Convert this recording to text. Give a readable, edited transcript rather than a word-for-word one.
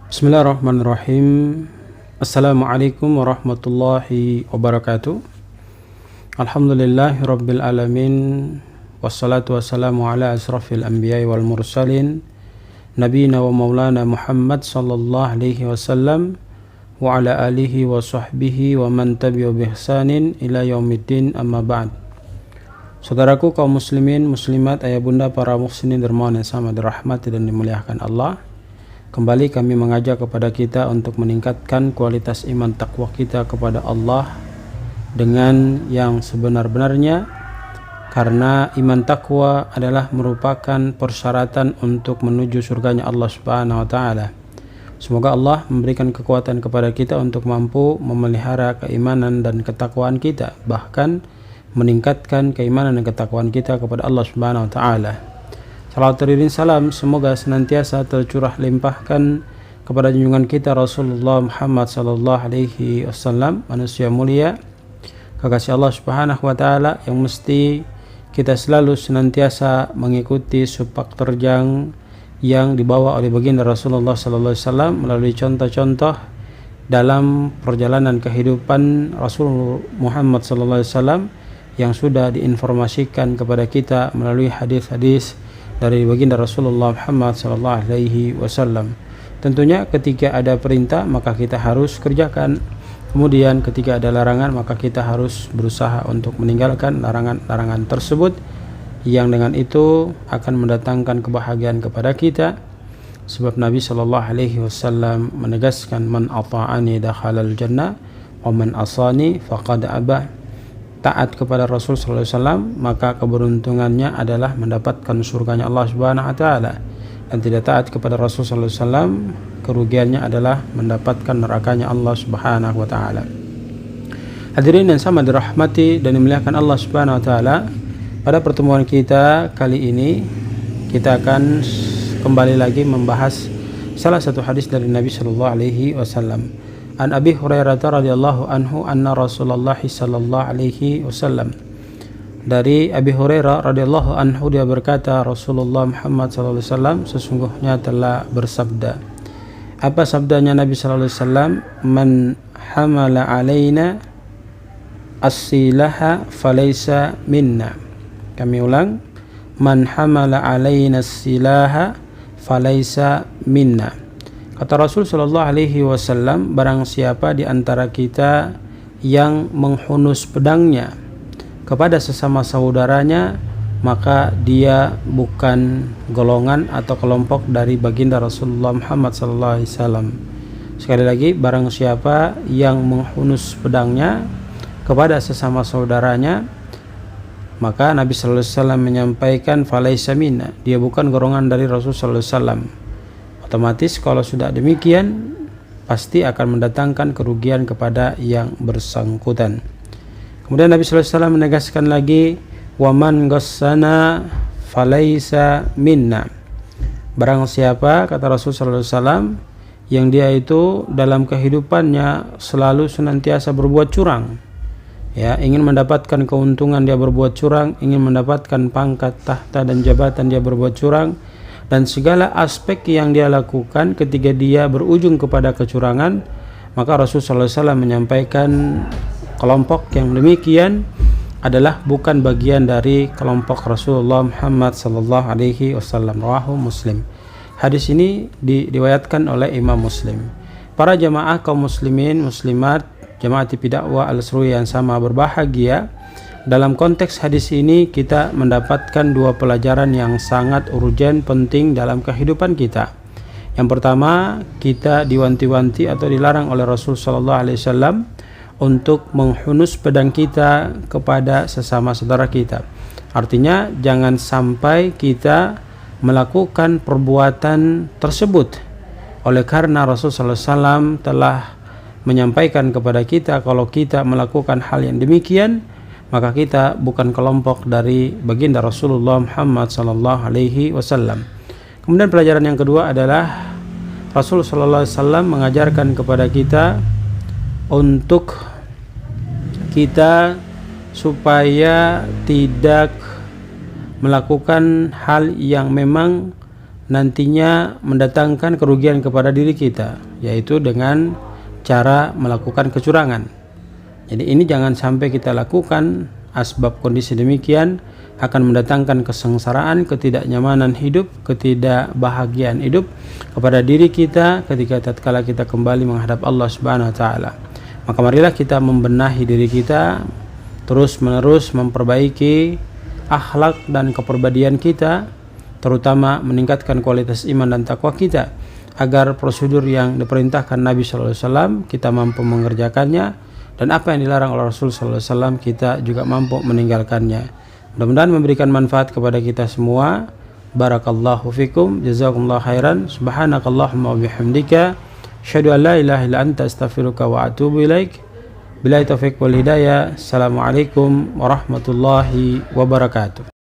Bismillahirrahmanirrahim. Assalamualaikum warahmatullahi wabarakatuh. Alhamdulillahirabbil alamin. Wassalatu wassalamu ala asrafil anbiya'i wal mursalin nabiyina wa maulana Muhammad sallallahu alaihi wasallam wa ala alihi wa sahbihi wa man tabi'a bi ihsanin ila yaumiddin, amma ba'd. Saudaraku kaum muslimin, muslimat, ayah bunda para muhsinin dermawan yang sama dirahmati dan dimuliakan Allah. Kembali kami mengajak kepada kita untuk meningkatkan kualitas iman takwa kita kepada Allah dengan yang sebenar-benarnya, karena iman takwa adalah merupakan persyaratan untuk menuju surganya Allah Subhanahu wa taala. Semoga Allah memberikan kekuatan kepada kita untuk mampu memelihara keimanan dan ketakwaan kita, bahkan meningkatkan keimanan dan ketakwaan kita kepada Allah Subhanahu wa taala. Salawat dan salam semoga senantiasa tercurah limpahkan kepada junjungan kita Rasulullah Muhammad sallallahu alaihi wasallam, manusia mulia, kekasih Allah Subhanahu wa taala, yang mesti kita selalu senantiasa mengikuti sepak terjang yang dibawa oleh baginda Rasulullah sallallahu alaihi wasallam melalui contoh-contoh dalam perjalanan kehidupan Rasul Muhammad sallallahu alaihi wasallam yang sudah diinformasikan kepada kita melalui hadis-hadis dari baginda Rasulullah Muhammad sallallahu alaihi wasallam. Tentunya ketika ada perintah maka kita harus kerjakan. Kemudian ketika ada larangan maka kita harus berusaha untuk meninggalkan larangan-larangan tersebut, yang dengan itu akan mendatangkan kebahagiaan kepada kita. Sebab Nabi sallallahu alaihi wasallam menegaskan, man ata'ani dakhalal jannah wa man asani faqad abah. Taat kepada Rasul sallallahu alaihi wasallam maka keberuntungannya adalah mendapatkan surganya Allah Subhanahu wa taala, dan tidak taat kepada Rasul sallallahu alaihi wasallam kerugiannya adalah mendapatkan nerakanya Allah Subhanahu wa taala. Hadirin yang sama dirahmati dan dimuliakan Allah Subhanahu wa taala, pada pertemuan kita kali ini kita akan kembali lagi membahas salah satu hadis dari Nabi sallallahu alaihi wasallam. An Abi Hurairah radhiyallahu anhu anna Rasulullah sallallahu alaihi wasallam. Dari Abi Hurairah radhiyallahu anhu, dia berkata, Rasulullah Muhammad sallallahu alaihi wasallam sesungguhnya telah bersabda. Apa sabdanya Nabi sallallahu alaihi wasallam? Man hamala alaina as-silaha falaysa minna. Kami ulang. Man hamala alaina as-silaha falaysa minna. Kata Rasul sallallahu alaihi wasallam, barang siapa di antara kita yang menghunus pedangnya kepada sesama saudaranya, maka dia bukan golongan atau kelompok dari baginda Rasulullah Muhammad sallallahu alaihi wasallam. Sekali lagi, barang siapa yang menghunus pedangnya kepada sesama saudaranya, maka Nabi sallallahu alaihi wasallam menyampaikan falaisa minna, dia bukan golongan dari Rasul sallallahu alaihi wasallam. Otomatis kalau sudah demikian pasti akan mendatangkan kerugian kepada yang bersangkutan. Kemudian Nabi sallallahu alaihi wasallam menegaskan lagi, waman ghassana falaisa minna. Barang siapa, kata Rasul sallallahu alaihi wasallam, yang dia itu dalam kehidupannya selalu senantiasa berbuat curang, ya, ingin mendapatkan keuntungan dia berbuat curang, ingin mendapatkan pangkat, tahta dan jabatan dia berbuat curang, dan segala aspek yang dia lakukan ketika dia berujung kepada kecurangan, maka Rasulullah SAW menyampaikan kelompok yang demikian adalah bukan bagian dari kelompok Rasulullah Muhammad sallallahu alaihi wasallam. Rawahu Muslim. Hadis ini diriwayatkan oleh Imam Muslim. Para jamaah kaum muslimin muslimat, jamaah TV dakwah Al-Seruiyah yang sama berbahagia, dalam konteks hadis ini kita mendapatkan dua pelajaran yang sangat urgen, penting dalam kehidupan kita. Yang pertama, kita diwanti-wanti atau dilarang oleh Rasul sallallahu alaihi wasallam untuk menghunus pedang kita kepada sesama saudara kita. Artinya jangan sampai kita melakukan perbuatan tersebut. Oleh karena Rasul sallallahu alaihi wasallam telah menyampaikan kepada kita kalau kita melakukan hal yang demikian, maka kita bukan kelompok dari baginda Rasulullah Muhammad sallallahu alaihi wasallam. Kemudian pelajaran yang kedua adalah Rasul sallallahu alaihi wasallam mengajarkan kepada kita untuk kita supaya tidak melakukan hal yang memang nantinya mendatangkan kerugian kepada diri kita, yaitu dengan cara melakukan kecurangan. Jadi ini jangan sampai kita lakukan, asbab kondisi demikian akan mendatangkan kesengsaraan, ketidaknyamanan hidup, ketidakbahagiaan hidup kepada diri kita ketika tatkala kita kembali menghadap Allah Subhanahu wa taala. Maka marilah kita membenahi diri kita, terus-menerus memperbaiki akhlak dan kepribadian kita, terutama meningkatkan kualitas iman dan takwa kita, agar prosedur yang diperintahkan Nabi sallallahu alaihi wasallam kita mampu mengerjakannya, dan apa yang dilarang oleh Rasul sallallahu alaihi wasallam kita juga mampu meninggalkannya. Mudah-mudahan memberikan manfaat kepada kita semua. Barakallahu fikum, jazakumullahu khairan. Subhanakallahumma wa bihamdika, asyhadu an la ilaha illa anta, astaghfiruka wa atubu ilaik. Billahi taufiq wal hidayah. Assalamualaikum warahmatullahi wabarakatuh.